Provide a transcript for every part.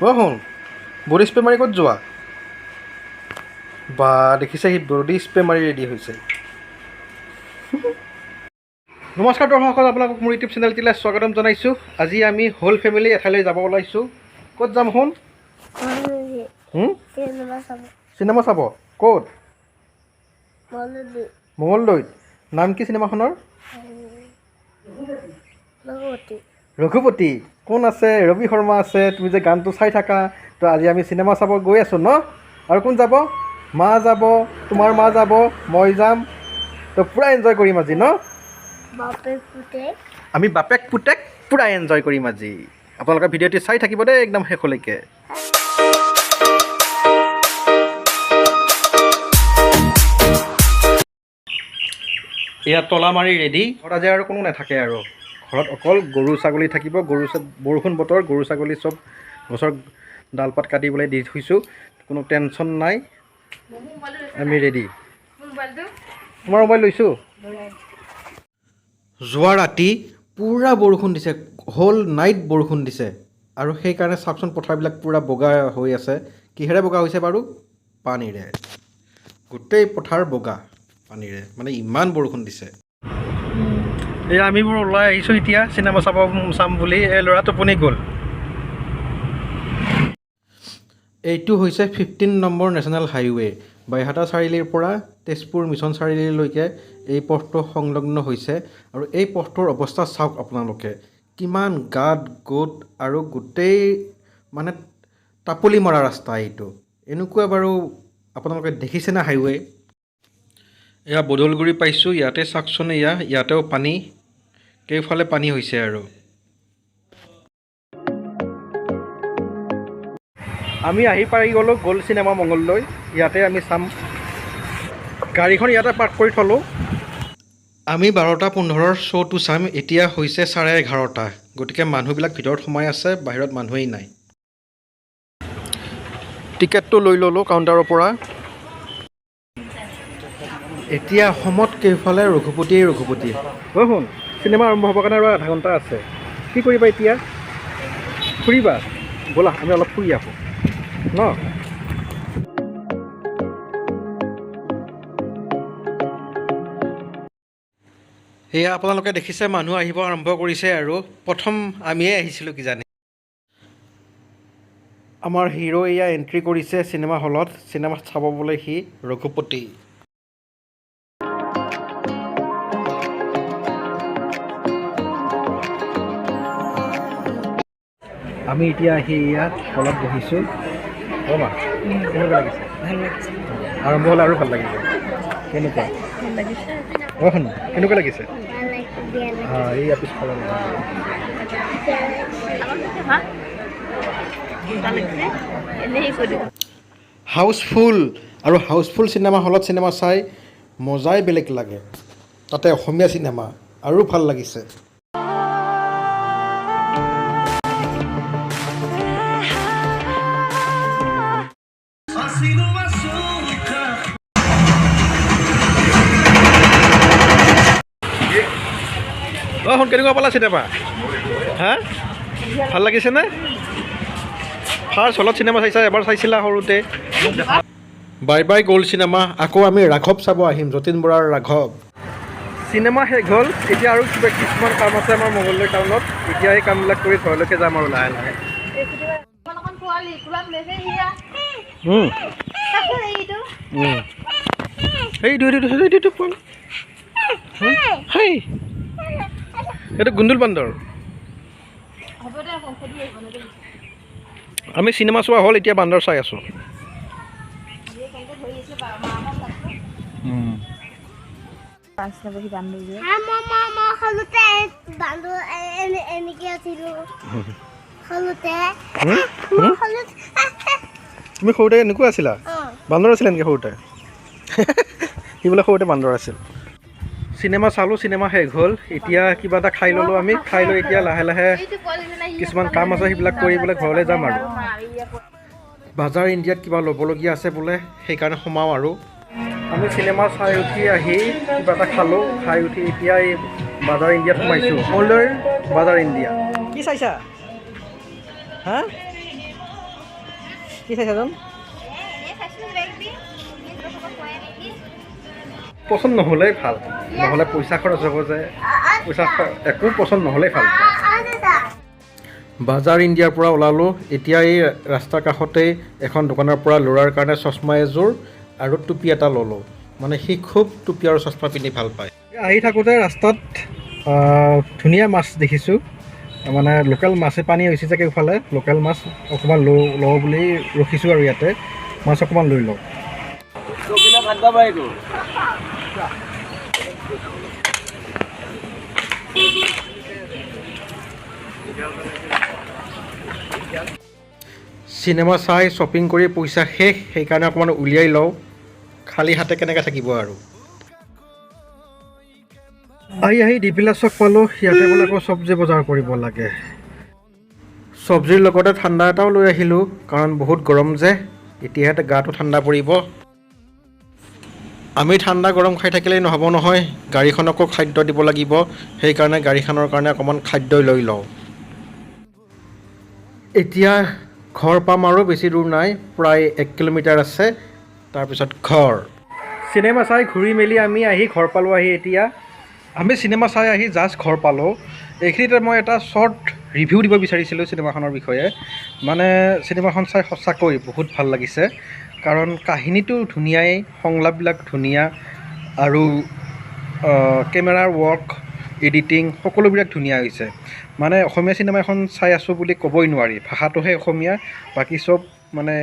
শুন body spray মাৰি ক'ত যোৱা বা দেখিছে সি বডি স্প্ৰে মাৰি ৰেডি হৈছে নমস্কাৰ দৰ্শকসকল আপোনালোকক মোৰ ইউটিউব চেনেলটিলৈ স্বাগতম জনাইছোঁ আজি আমি হোল ফেমিলি এঠাইলৈ যাব ওলাইছোঁ ক'ত যাম শুন চিনেমা চাব ক'ত মঙলদৈত নাম কি চিনেমাখনৰ ৰঘুপতি কোন আছে ৰবি শৰ্মা আছে তুমি যে গানটো চাই থাকা তো আজি আমি চিনেমা চাব গৈ আছোঁ ন আৰু কোন যাব মা যাব তোমাৰ মা যাব মই যাম তো পূৰা এনজয় কৰিম আজি ন আমি বাপেক পুতেক পূৰা এনজয় কৰিম আজি আপোনালোকে ভিডিঅ'টি চাই থাকিব দেই একদম শেষলৈকে এয়া তলা মাৰি ৰেডি ঘৰত আজি আৰু কোনো নাথাকে আৰু ঘৰত অকল গৰু ছাগলী থাকিব বৰষুণ বতৰ গৰু ছাগলী চব গছৰ ডালপাত কাটিবলৈ দি থৈছোঁ কোনো টেনশ্যন নাই আমি ৰেডি তোমাৰ মোবাইল লৈছোঁ যোৱা ৰাতি পূৰা বৰষুণ দিছে হোল নাইট বৰষুণ দিছে আৰু সেইকাৰণে চাওকচোন পথাৰবিলাক পূৰা বগা হৈ আছে কিহেৰে বগা হৈছে বাৰু পানীৰে গোটেই পথাৰ বগা পানীৰে মানে ইমান বৰষুণ দিছে এই আমিবোৰ ওলাই আহিছোঁ এতিয়া চিনেমা চাম বুলি এই ল'ৰা টোপনি গ'ল এইটো হৈছে 15 নম্বৰ নেশ্যনেল হাইৱে বাইহাটা চাৰিআলিৰ পৰা তেজপুৰ মিছন চাৰিআলিলৈকে এই পথটো সংলগ্ন হৈছে আৰু এই পথটোৰ অৱস্থা চাওক আপোনালোকে কিমান গাঁত গোট আৰু গোটেই মানে টাপলি মৰা ৰাস্তা এইটো এনেকুৱা বাৰু আপোনালোকে দেখিছেনে হাইৱে এয়া বদলগুৰি পাইছোঁ ইয়াতে চাওকচোন ইয়াতেও পানী কেইফালে পানী হৈছে আৰু আমি আহি পাই গ'লোঁ গ'ল্ড চিনেমা মঙলদৈ ইয়াতে আমি চাম গাড়ীখন ইয়াতে পাৰ্ক কৰি থ'লোঁ আমি 12:15 শ্ব'টো চাম এতিয়া হৈছে 11:30 গতিকে মানুহবিলাক ভিতৰত সোমাই আছে বাহিৰত মানুহেই নাই টিকেটটো লৈ ল'লোঁ কাউণ্টাৰৰ পৰা এতিয়া অসমত কেইফালে ৰঘুপতি হয় শুন চিনেমা আৰম্ভ হ'বৰ কাৰণে আৰু আধা ঘণ্টা আছে কি কৰিবা এতিয়া ফুৰিবা ব'লা আমি অলপ ফুৰি আহোঁ ন সেয়া আপোনালোকে দেখিছে মানুহ আহিব আৰম্ভ কৰিছে আৰু প্ৰথম আমিয়ে আহিছিলোঁ কিজানি আমাৰ হিৰো এয়া এণ্ট্ৰি কৰিছে চিনেমা হলত চিনেমা চাব বোলে সি ৰঘুপতি আমি এতিয়া আহি ইয়াত হলত বহিছোঁ ৰ'বা কেনেকুৱা লাগিছে আৰম্ভ হ'লে আৰু ভাল লাগিব কেনেকুৱা অঁ শুন কেনেকুৱা লাগিছে এই পিছফালে হাউচফুল আৰু হাউচফুল চিনেমা হলত চিনেমা চাই মজাই বেলেগ লাগে তাতে অসমীয়া চিনেমা আৰু ভাল লাগিছে অঁ শুন কেনেকুৱা পালা চিনেমা হা ভাল লাগিছেনে ফাৰ্ষ্ট হলত চিনেমা চাইছা এবাৰ চাইছিলা সৰুতে বাই বাই গ'ল্ড চিনেমা আকৌ আমি ৰাঘৱ চাব আহিম যতীন বৰাৰ ৰাঘৱ চিনেমা শেষ হ'ল এতিয়া আৰু কিবা কিছুমান কাম আছে আমাৰ মঙলদৈ টাউনত এতিয়া এই কামবিলাক কৰি ঘৰলৈকে যাম আৰু লাহে লাহে এইটো গুণ্ডুল বান্দৰ আমি চিনেমা চোৱা হ'ল এতিয়া বান্দৰ চাই আছোঁ তুমি সৰুতে এনেকুৱা আছিলা বান্দৰ আছিলে নেকি সৰুতে সি বোলে সৰুতে বান্দৰ আছিল চিনেমা চালোঁ চিনেমা শেষ হ'ল এতিয়া কিবা এটা খাই ল'লোঁ আমি খাই লৈ এতিয়া লাহে লাহে কিছুমান কাম আছে সেইবিলাক কৰি বোলে ঘৰলৈ যাম আৰু বাজাৰ ইণ্ডিয়াত কিবা ল'বলগীয়া আছে বোলে সেইকাৰণে সোমাওঁ আৰু আমি চিনেমা চাই উঠি আহি কিবা এটা খালোঁ খাই উঠি এতিয়া এই বাজাৰ ইণ্ডিয়াত সোমাইছোঁ মঙলদৈৰ বাজাৰ ইণ্ডিয়া কি চাইছা হা কি চাইছা জান পচন্দ নহ'লেই ভাল নহ'লে পইচা খৰচ হ'ব যে পইচা একো পচন্দ নহ'লেই ভাল বাজাৰ ইণ্ডিয়াৰ পৰা ওলালোঁ এতিয়া এই ৰাস্তাৰ কাষতেই এখন দোকানৰ পৰা ল'ৰাৰ কাৰণে চশমা এযোৰ আৰু টুপি এটা ল'লোঁ মানে সি খুব টুপি আৰু চশমা পিন্ধি ভাল পায় আহি থাকোঁতে ৰাস্তাত ধুনীয়া মাছ দেখিছোঁ মানে লোকেল মাছে পানী হৈছে যে কেইফালে লোকেল মাছ অকণমান লওঁ বুলি ৰখিছোঁ আৰু ইয়াতে মাছ অকণমান লৈ লওঁ চিনেমা চাই শ্বপিং কৰি পইচা শেষ সেইকাৰণে অকণমান উলিয়াই লওঁ খালী হাতে কেনেকৈ থাকিব আৰু আহি ডিপিলা চক পালোঁ ইয়াতে বোলে আকৌ চব্জি বজাৰ কৰিব লাগে চব্জিৰ লগতে ঠাণ্ডা এটাও লৈ আহিলোঁ কাৰণ বহুত গৰম যে এতিয়াহে গাটো ঠাণ্ডা পৰিব আমি ঠাণ্ডা গৰম খাই থাকিলেই নহ'ব নহয় গাড়ীখনকো খাদ্য দিব লাগিব সেইকাৰণে গাড়ীখনৰ কাৰণে অকণমান খাদ্য লৈ লওঁ এতিয়া ঘৰ পাম আৰু বেছি দূৰ নাই প্ৰায় 1 কিলোমিটাৰ আছে তাৰপিছত ঘৰ চিনেমা চাই ঘূৰি মেলি আমি আহি ঘৰ পালোঁ এতিয়া আমি চিনেমা চাই আহি জাষ্ট ঘৰ পালোঁ এইখিনিতে মই এটা শ্বৰ্ট ৰিভিউ দিব বিচাৰিছিলোঁ চিনেমাখনৰ বিষয়ে মানে চিনেমাখন চাই সঁচাকৈ বহুত ভাল লাগিছে কাৰণ কাহিনীটো ধুনীয়াই সংলাপবিলাক ধুনীয়া আৰু কেমেৰাৰ ৱৰ্ক এডিটিং সকলোবিলাক ধুনীয়া হৈছে মানে অসমীয়া চিনেমা এখন চাই আছোঁ বুলি ক'বই নোৱাৰি ভাষাটোহে অসমীয়া বাকী চব মানে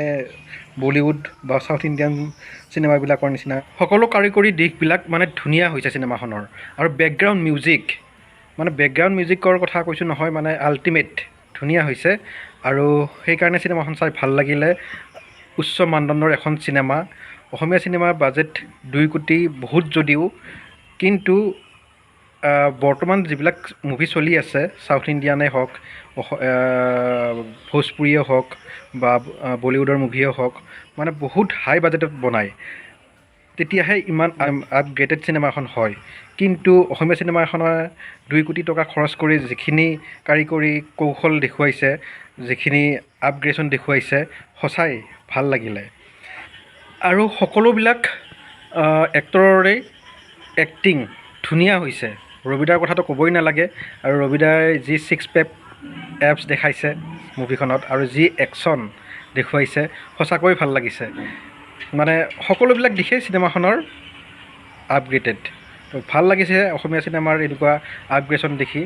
বলিউড বা চাউথ ইণ্ডিয়ান চিনেমাবিলাকৰ নিচিনা সকলো কাৰিকৰী দিশবিলাক মানে ধুনীয়া হৈছে চিনেমাখনৰ আৰু বেকগ্ৰাউণ্ড মিউজিকৰ কথা কৈছোঁ নহয় মানে আল্টিমেট ধুনীয়া হৈছে আৰু সেইকাৰণে চিনেমাখন চাই ভাল লাগিলে উচ্চ মানদণ্ডৰ এখন চিনেমা অসমীয়া চিনেমাৰ বাজেট 2 কোটি বহুত যদিও কিন্তু বৰ্তমান যিবিলাক মুভি চলি আছে চাউথ ইণ্ডিয়ানেই হওক ভোজপুৰীয়ে হওক বা বলিউডৰ মুভিয়ে হওক মানে বহুত হাই বাজেটত বনায় তেতিয়াহে ইমান আপগ্ৰেডেড চিনেমা এখন হয় কিন্তু অসমীয়া চিনেমা এখনে 2 কোটি টকা খৰচ কৰি যিখিনি কাৰিকৰী কৌশল দেখুৱাইছে যিখিনি আপগ্ৰেডেশ্যন দেখুৱাইছে সঁচাই ভাল লাগিলে আৰু সকলোবিলাক এক্টৰৰে এক্টিং ধুনীয়া হৈছে ৰবিদাৰ কথাটো ক'বই নালাগে আৰু ৰবিদাই যি 6 পেক এপছ দেখাইছে মুভিখনত আৰু যি একশ্যন দেখুৱাইছে সঁচাকৈ ভাল লাগিছে মানে সকলোবিলাক দিশেই চিনেমাখনৰ আপগ্ৰেডেড তো ভাল লাগিছে অসমীয়া চিনেমাৰ এনেকুৱা আপগ্ৰেডেশ্যন দেখি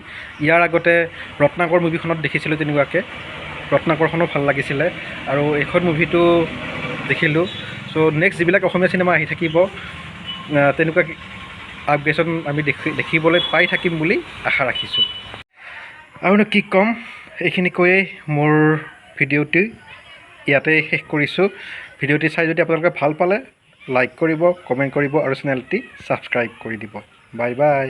ইয়াৰ আগতে ৰত্নাকৰ মুভিখনত দেখিছিলোঁ তেনেকুৱাকৈ ৰত্নাকৰখনো ভাল লাগিছিলে আৰু এইখন মুভিটো দেখিলোঁ চ' নেক্সট যিবিলাক অসমীয়া চিনেমা আহি থাকিব তেনেকুৱা আপগ্ৰেডেশ্যন আমি দেখিবলৈ পাই থাকিম বুলি আশা ৰাখিছোঁ আৰুনো কি ক'ম এইখিনি কৈয়ে মোৰ ভিডিঅ'টি ইয়াতে শেষ কৰিছোঁ ভিডিঅ'টি চাই যদি আপোনালোকে ভাল পালে লাইক কৰিব কমেণ্ট কৰিব আৰু চেনেলটি ছাবস্ক্ৰাইব কৰি দিব বাই বাই